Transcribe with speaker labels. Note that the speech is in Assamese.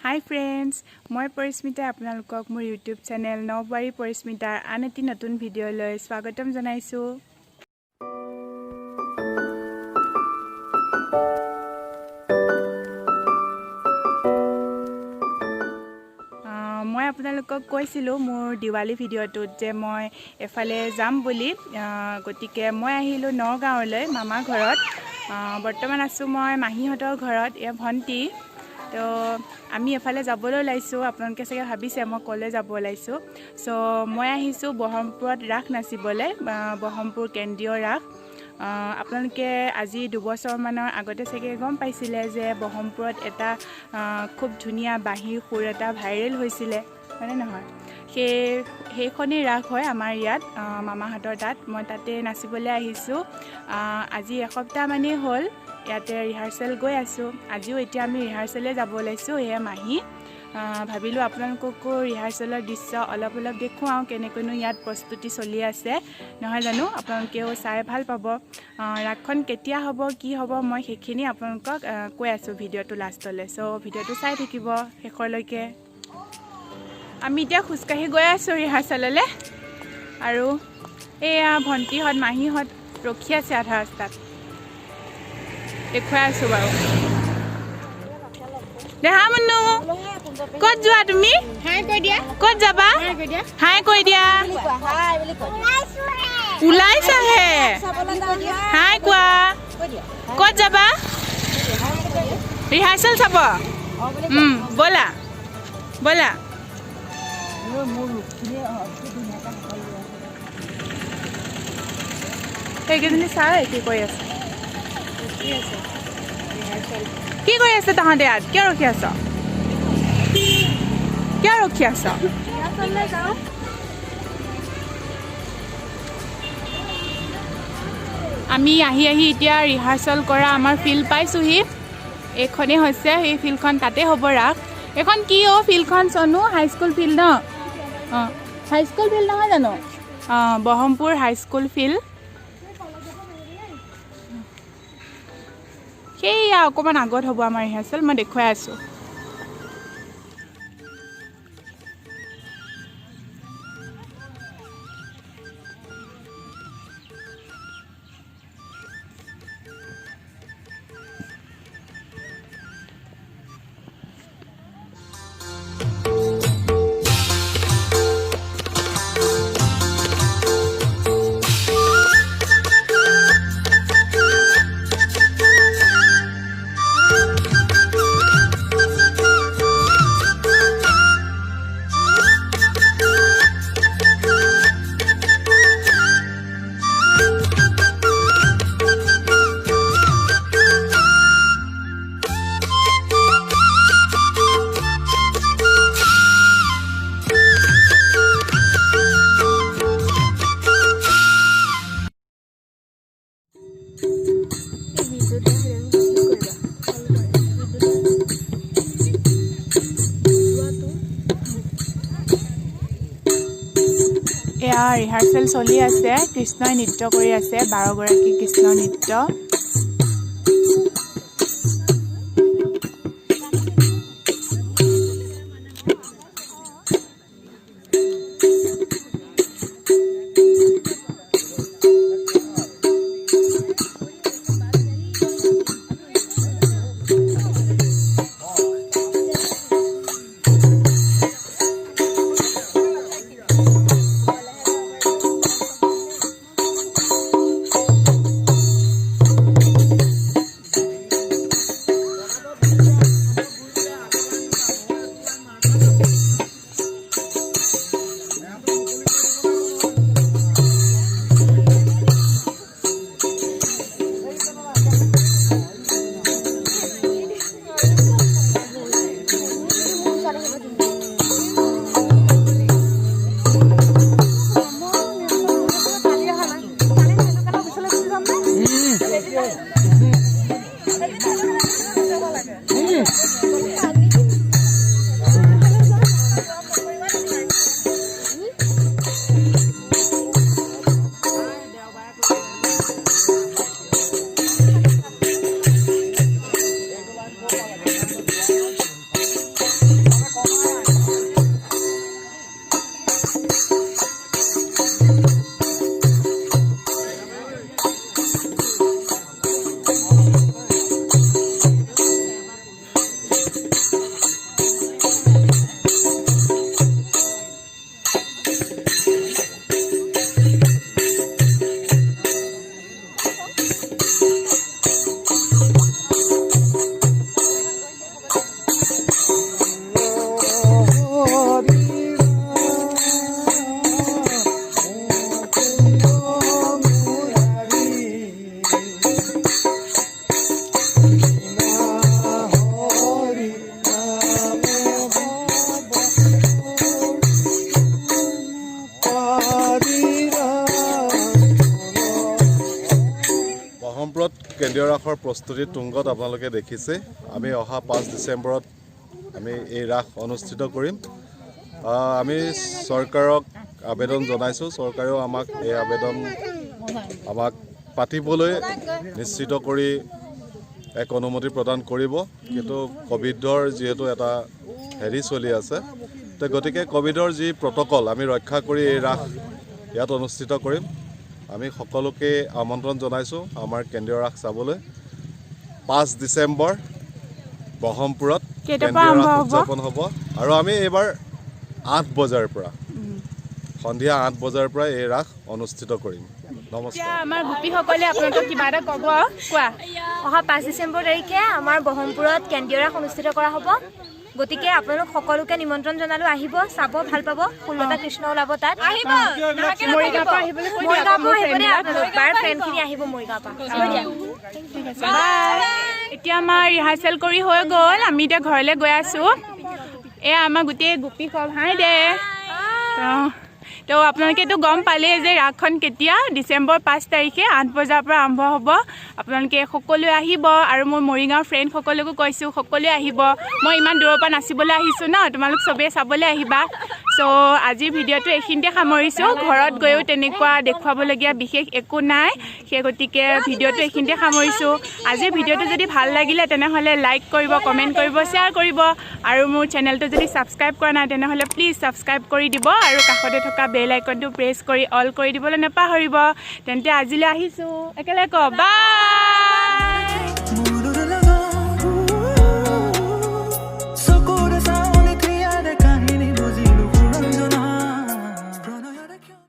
Speaker 1: Hi friends, মই পৰিস্মিতা আপোনালোকক মোৰ YouTube চেনেল নববাৰী পৰিস্মিতাৰ আন এটি নতুন ভিডিঅ লৈ স্বাগতম জনাইছো। মই আপোনালোকক কৈছিলো মোৰ দিৱালী ভিডিঅ'টোত যে মই এফালে যাম বুলি গতিকে মই আহিলো নগাঁৱলৈ মামা ঘৰত। বৰ্তমান আছো মই মাহীহঁতৰ ঘৰত এ ভন্টি তো আমি এফালে যাবলৈ লাইছো আপোনালোকে চাগে ভাবিছে মই কলে যাব লাইছো সো মই আহিছো বহৰমপুৰত ৰাস নাচিবলৈ বহৰমপুৰ কেন্দ্ৰীয় ৰাস আপোনালোকে আজি 2 বছৰ মানৰ আগতে চাগে গম পাইছিলে যে বহৰমপুৰত এটা খুব ধুনিয়া বাঁহীৰ সুৰ এটা ভাইৰেল হৈছিলে মানে নহয় সেইখনি ৰাস হয় আমাৰ ইয়াত মামাহঁতৰ তাত মই তাতে নাচিবলৈ আহিছো আজি এসপ্তাহ মানেই হ'ল ইয়াতে ৰিহাৰ্সেল গৈ আছো আজিও এতিয়া আমি ৰিহাৰ্সেলে যাব লাইছো এ মাহী ভাবিলো আপোনালোককো ৰিহাৰ্সেলৰ দৃশ্য অলপ দেখুৱাও কেনেকৈনো ইয়াত প্ৰস্তুতি চলি আছে নহয় জানো আপোনালোকেও চাই ভাল পাব ৰাখখন কেতিয়া হ'ব কি হ'ব মই সেইখিনি আপোনালোকক কৈ আছো ভিডিঅ'টো লাষ্টলৈ সো ভিডিঅ'টো চাই থাকিব শেষলৈকে আমি এতিয়া খুচকাহি গৈ আছো ৰিহাৰ্সেললৈ আৰু এয়া ভন্টিহঁত মাহীহঁত ৰখি আছে আধা ৰাস্তাত দেখুৱাই আছো বাৰু দেহা মনু ক'ত যোৱা তুমি হাই কৈ দিয়া ক'ত যাবা হাই কৈ দিয়া ওলাইছাহে হাই কোৱা ক'ত যাবা ৰিহাৰ্সেল চাব ব'লা ব'লা সেইকেইজনী চাই কি কৰি আছে কি কৰি আছে তাহাঁতে ইয়াত কিয় ৰখি আছ আমি আহি এতিয়া ৰিহাৰ্সেল কৰা আমাৰ ফিল্ড পাইছোহি এইখনেই হৈছে সেই ফিল্ডখন তাতে হ'ব ৰাস এখন কি ফিল্ডখন চনু হাইস্কুল ফিল্ড ন হাইস্কুল ফিল্ড নহয় জানো বহৰমপুৰ হাইস্কুল ফিল্ড সেইয়া অকণমান আগত হ'ব আমাৰ ৰিহাৰ্সেল মই দেখুৱাই আছোঁ এয়া ৰিহাৰ্সেল চলি আছে কৃষ্ণই নৃত্য কৰি আছে 12 গৰাকী কৃষ্ণ নৃত্য
Speaker 2: ব্ৰহ্মপুৰত কেন্দ্ৰীয় ৰাসৰ প্ৰস্তুতি তুংগত আপোনালোকে দেখিছে আমি অহা 5 ডিচেম্বৰত আমি এই ৰাস অনুষ্ঠিত কৰিম আমি চৰকাৰক আবেদন জনাইছো চৰকাৰেও আমাক এই আবেদন আমাক পাতিবলৈ নিশ্চিত কৰি এক অনুমতি প্ৰদান কৰিব কিন্তু কোভিডৰ যেহেতু এটা হেৰি চলি আছে তো গতিকে কোভিডৰ যি প্ৰটকল আমি ৰক্ষা কৰি এই ৰাস ইয়াত অনুষ্ঠিত কৰিম আমি সকলোকে আমন্ত্ৰণ জনাইছো আমাৰ কেন্দ্ৰীয় ৰাস চাবলৈ 5 ডিচেম্বৰ ব্ৰহ্মপুৰত কেন্দ্ৰীয় ৰাস উদযাপন হ'ব আৰু আমি এবাৰ 8 বজাৰ পৰা সন্ধিয়া 8 বজাৰ পৰা এই ৰাস অনুষ্ঠিত কৰিম নমস্কাৰ
Speaker 1: আমাৰ গোপীসকলে আপোনালোকক কিবা এটা ক'ব কোৱা
Speaker 3: অহা 5 ডিচেম্বৰ তাৰিখে আমাৰ ব্ৰহ্মপুৰত কেন্দ্ৰীয় ৰাস অনুষ্ঠিত কৰা হ'ব গতিকে আপোনালোক সকলোকে নিমন্ত্ৰণ জনালো আহিব চাব ভাল পাব ফুললতা কৃষ্ণ ওলাব তাত আহিব মৰিগাঁৱৰ পৰা আহিবলৈ বাৰ ফ্ৰেণ্ডখিনি আহিব মৰিগাঁৱৰ পৰা
Speaker 1: ঠিক আছে বাই এতিয়া আমাৰ ৰিহাৰ্চেল কৰি হৈ গ'ল আমি এতিয়া ঘৰলৈ গৈ আছোঁ এয়া আমাৰ গোটেই গোপী সব হাই দে তো আপোনালোকেতো গম পালে যে ৰাসখন কেতিয়া ডিচেম্বৰ 5 তাৰিখে 8 বজাৰ পৰা আৰম্ভ হ'ব আপোনালোকে সকলোৱে আহিব আৰু মোৰ মৰিগাঁৱৰ ফ্ৰেণ্ড সকলোকো কৈছোঁ সকলোৱে আহিব মই ইমান দূৰৰ পৰা নাচিবলৈ আহিছোঁ ন তোমালোক চবেই চাবলৈ আহিবা চ' আজিৰ ভিডিঅ'টো এইখিনিতে সামৰিছোঁ ঘৰত গৈও তেনেকুৱা দেখুৱাবলগীয়া বিশেষ একো নাই সেই গতিকে ভিডিঅ'টো এইখিনিতে সামৰিছোঁ আজিৰ ভিডিঅ'টো যদি ভাল লাগিলে তেনেহ'লে লাইক কৰিব কমেণ্ট কৰিব শ্বেয়াৰ কৰিব আৰু মোৰ চেনেলটো যদি ছাবস্ক্ৰাইব কৰা নাই তেনেহ'লে প্লিজ ছাবস্ক্ৰাইব কৰি দিব আৰু কাষতে থকা বেল আইকনটো প্ৰেছ কৰি অল কৰি দিবলৈ নাপাহৰিব তেন্তে আজিলৈ আহিছোঁ একেলগে বাই